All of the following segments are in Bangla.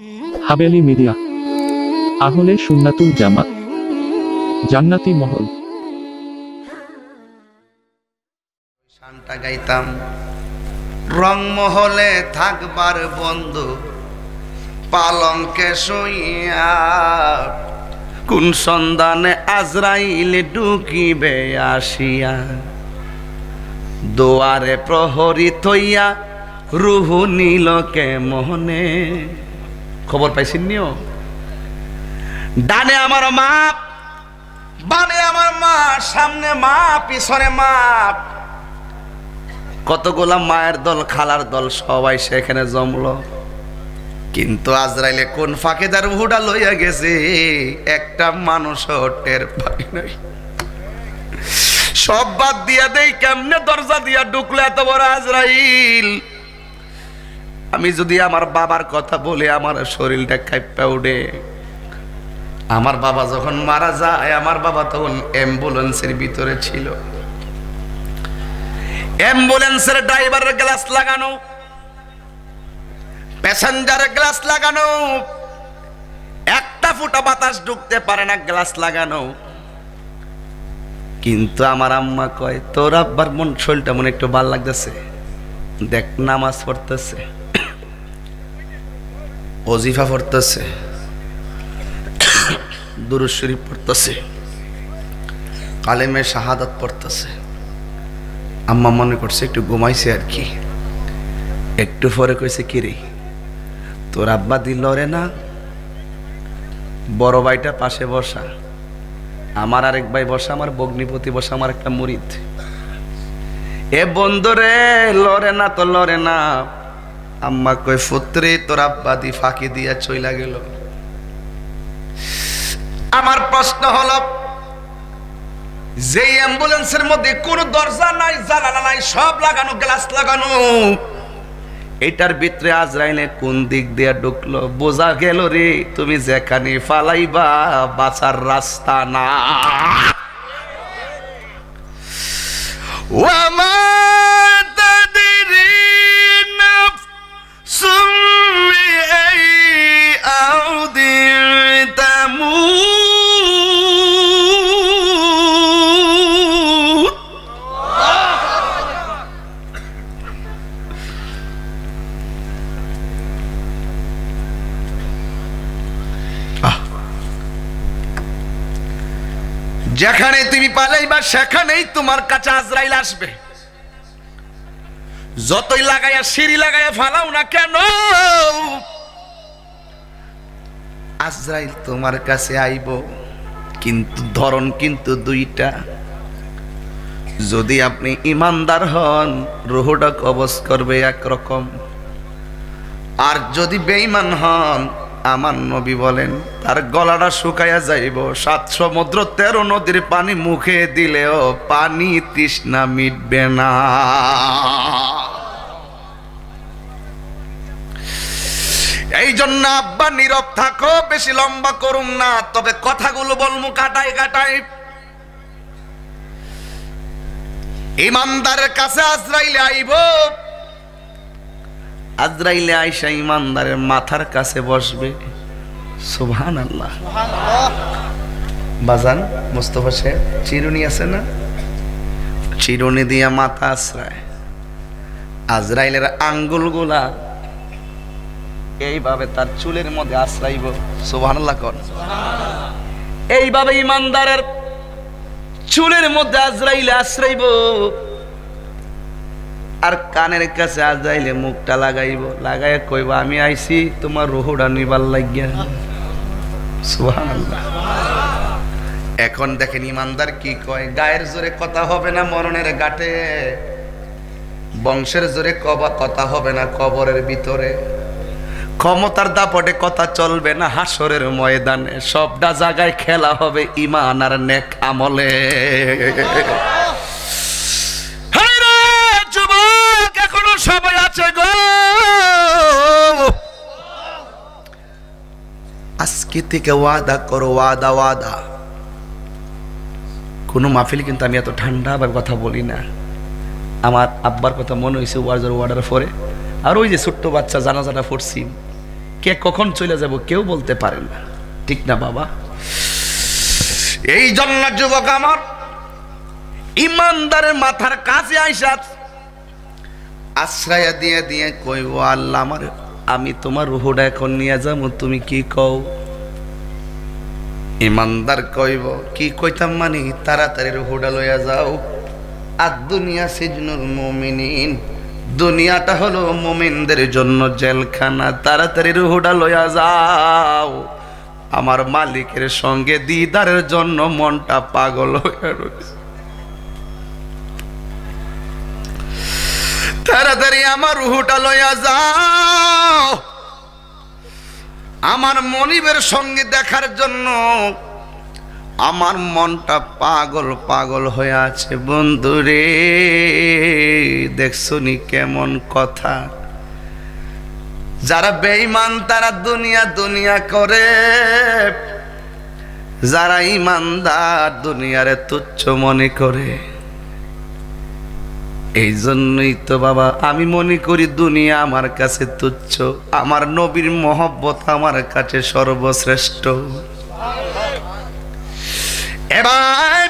হাবেলি মিডিয়া, আহলে সুন্নাতুল জামাত, জান্নাতি মহল। শানটা গাইতাম রংমহলে থাকবার বন্ধু, পালঙ্কে শুইয়া কোন সন্ধানে আজরাইলে ঢুকিবে আসিয়া, দোয়ারে প্রহরী থইয়া রুহু নীলকে মোহনে। খবর পাইছেন নিও? ডানে আমার মা, বামে আমার মা, সামনে মা, পিছনে মা, কতগুলা মায়ের দল খালার দল সবাই সেখানে জমলো। কিন্তু আজরাইলে কোন ফাঁকে তার রুহুটা লইয়া গেছে একটা মানুষও টের পাই নাই। সব বাদ দিয়া দেই, কেমনে দরজা দিয়া ঢুকলে এত বড় আজরাইল। আমি যদি আমার বাবার কথা বলি আমার শরীরটা কাঁপা উঠে। আমার বাবা যখন মারা যায়, আমার বাবা তখন অ্যাম্বুলেন্সের ভিতরে ছিল। অ্যাম্বুলেন্সের ড্রাইভারের গ্লাস লাগানো, প্যাসেঞ্জারের গ্লাস লাগানো, একটা ফুটা বাতাস ঢুকতে পারে না, গ্লাস লাগানো। কিন্তু আমার আম্মা কয়, তোর আব্বার মন শরীরটা মনে একটু ভাল লাগতেছে, দেখ নামাজ পড়তেছে, ওজিফা পড়তেছে, দুরূদ শরীফ পড়তেছে, কালেমে শাহাদাত পড়তেছে। আম্মা মনে করছে একটু ঘুমাইছে আর কি। একটু পরে কইছে, কি রে তোর আব্বা দিল রে না? বড় ভাইটা পাশে বসা, আমার আরেক ভাই বসা, আমার ভগ্নিপতি বসা, আমার একটা মুরিদ। এ বন্ধু রে, লরে না তো লরে না। আম্মা কই, পুত্রে তোর আব্বা দি ফাঁকি দিয়া চইলা গেল। আমার প্রশ্ন হলো, যে অ্যাম্বুলেন্সের মধ্যে কোনো দরজা নাই, জানালা নাই, সব লাগানো, গ্লাস লাগানো, এটার ভিতরে আজরাইলে কোন দিক দিয়ে ঢুকলো? বোঝা গেল রে, তুমি যেখানে ফালাইবা বাঁচার রাস্তা না। যেখানে তুমি পালাইবা সেখানেই তোমার কাছে আজরাইল আসবে। যতই লাগাইয়া সিঁড়ি লাগাইয়া ফালাও না কেন, আজরাইল তোমার কাছে আইব। কিন্তু ধরন কিন্তু দুইটা। যদি আপনি ইমানদার হন, রুহটা কবজ করবে একরকম, আর যদি বেঈমান হন, আমার নবী বলেন তার গলাটা শুকাইয়া যাইব। 7 সমুদ্র 13 নদীর পানি মুখে দিলেও পানি তৃষ্ণা মিটবে না। এই জন্য আব্বা নীরব থাকো, বেশি লম্বা করুন না, তবে কথাগুলো বলমু কাটাই কাটাই। ইমানদারের কাছে আজরাইলে আইব, আজরাইলে আইসা ইমানদারের মাথার কাছে বসবে। সুবহানাল্লাহ। বাজান মুস্তাফা সাহেব চিরুনি আছে না? চিরুনি দিয়া মাথা আশ্রায়। আজরাইলের আঙ্গুলগুলা এইভাবে তার চুলের মধ্যে আশ্রাইব। সুবহানাল্লাহ কোন? এইভাবে ইমানদারের চুলের মধ্যে আজরাইলে আশ্রাইব, আর কানের কাছে আজরাইলে মুখটা লাগাইব। লাগাইয়া কইব, আমি আইছি তোমার রুহটা নিবার লাগিয়া। সুবহানাল্লাহ। এখন দেখেন ইমানদার কি কয়, গায়ের জোরে কথা হবে না মরণের ঘাটে, বংশের জোরে কথা হবে না কবরের ভিতরে, ক্ষমতার দাপটে কথা চলবে না হাসরের ময়দানে। সবটা জায়গায় খেলা হবে ঈমান আর নেক আমলে। যুবক এখনো সবাই আছে গো, আজকে থেকে ওয়াদা করো, ওয়াদা ওয়াদা। কোনো মাহফিল কিন্তু আমি এত ঠান্ডা ভাবে কথা বলি না। আমার আব্বার কথা মনে হয়েছে ওয়ার্ডার পরে, আর ওই যে ছোট্ট বাচ্চা জানাজাটা পড়ছি, কে কখন চলে যাব কেউ বলতে পারে না, ঠিক না বাবা? এই জন্য যুবক আমার, ইমানদারের মাথার কাছে আইসা আশ্রয় দিয়ে দিয়ে কইব, আল্লাহ আমার, আমি তোমার রুহটা এখন নিয়ে যাবো, তুমি কি কও? ইমানদার কইব, কি কইতাম মানে, তাড়াতাড়ি রুহটা লইয়া যাও। আর দুনিয়া সিজনুল মুমিনিন, দুনিয়াটা হলো মুমিনদের জন্য জেলখানা, তাড়াতাড়ি রুহটা লইয়া যাও। আমার মালিকের সঙ্গে দিদারের জন্য মনটা পাগল হয়ে রয়েছে, তাড়াতাড়ি আমার রুহটা লইয়া যাও। আমার মনিবের সঙ্গে দেখার জন্য আমার মনটা পাগল পাগল হয়ে আছে। বন্ধুরে, দেখছো নি কেমন কথা? যারা বেঈমান তারা দুনিয়া দুনিয়া করে, যারা ইমানদার দুনিয়ারে তুচ্ছ মনে করে। এই জন্যই তো বাবা আমি মনে করি দুনিয়া আমার কাছে তুচ্ছ, আমার নবীর মহব্বত আমার কাছে সর্বশ্রেষ্ঠ। এবার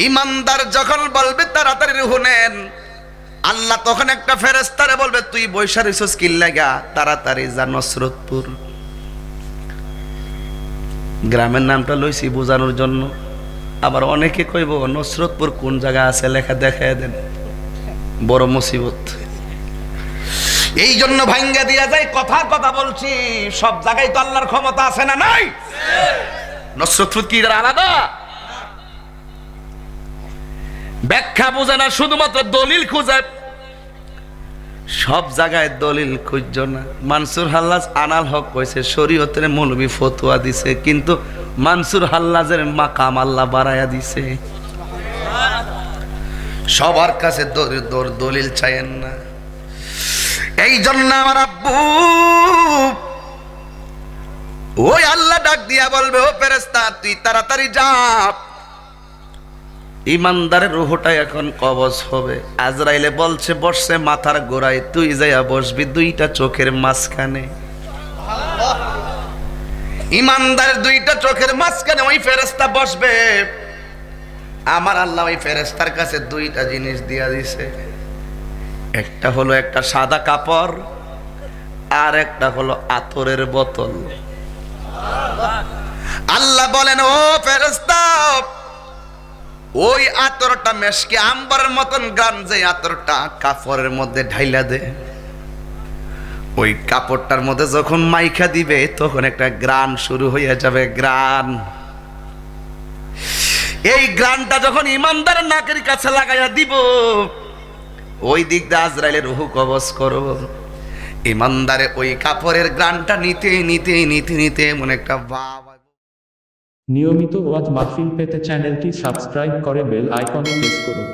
ইমানদার যখন বলবে তাড়াতাড়ি রুহ নেন, আল্লাহ তখন একটা ফেরেশতারে বলবে, তুই বৈশা রইছস কি লাগা, তাড়াতাড়ি যা নসরতপুর। গ্রামের নামটা লইছি বোঝানোর জন্য। আবার অনেকে কইব নসরতপুর কোন জায়গা আছে লেখা দেখায় দেন, বড় মুসিবত। এই জন্য ভাঙ্গা দিয়া যায়, কথার কথা বলছি, সব জায়গায় তো আল্লাহর ক্ষমতা আছে না নাই? নসরতপুর কি আলাদা? ব্যাখ্যা বোঝে না, শুধুমাত্র দলিল খুঁজে। সব জায়গায় দলিল খুঁজছ না। মানসুর হাল্লাজ আনাল হক কইছে শরীয়তের মৌলবী ফতোয়া দিছে, কিন্তু মানসুর হাল্লাজের মাকাম আল্লাহ বাড়ায়া দিছে। সবার কাছে দলিল চাইেন না। এই জন্য আমার আব্বু ওই আল্লাহ ডাক দিয়া বলবে, ও ফেরেশতা তুই তাড়াতাড়ি যা, ইমানদারের রুহটা এখন কবজ হবে। আজরাইলে বলছে বসছে মাথার গোড়ায়, তুই যাইয়া বসবি দুইটা চোখের মাঝখানে। ইমানদারের দুইটা চোখের মাঝখানে ওই ফেরেশতা বসবে। আমার আল্লাহ ওই ফেরেশতার কাছে দুইটা জিনিস দিয়া দিছে, একটা হলো একটা সাদা কাপড়, আর একটা হলো আতরের বোতল। আল্লাহ বলেন, ও ফেরেশতা ওই আতরটা মেশকে আম্বরের মতন গান, যে আতরটা কাপড়ের মধ্যে ঢাইলা দে, ওই কাপড়টার মধ্যে যখন মাইখা দিবে তখন একটা গ্রান শুরু হয়ে যাবে, গ্রান। এই গ্রানটা যখন ইমানদারের নাকের কাছে লাগাইয়া দিব, ওই দিক দিয়ে আজরাইলের রূহ কবজ করব। ইমানদারে ওই কাপড়ের গ্রানটা নিতে নিতে নিতে নিতে এমন একটা ভাব। নিয়মিত ওয়াজ মাহফিল পেতে চ্যানেলটি সাবস্ক্রাইব করে বেল আইকনে প্রেস করুন।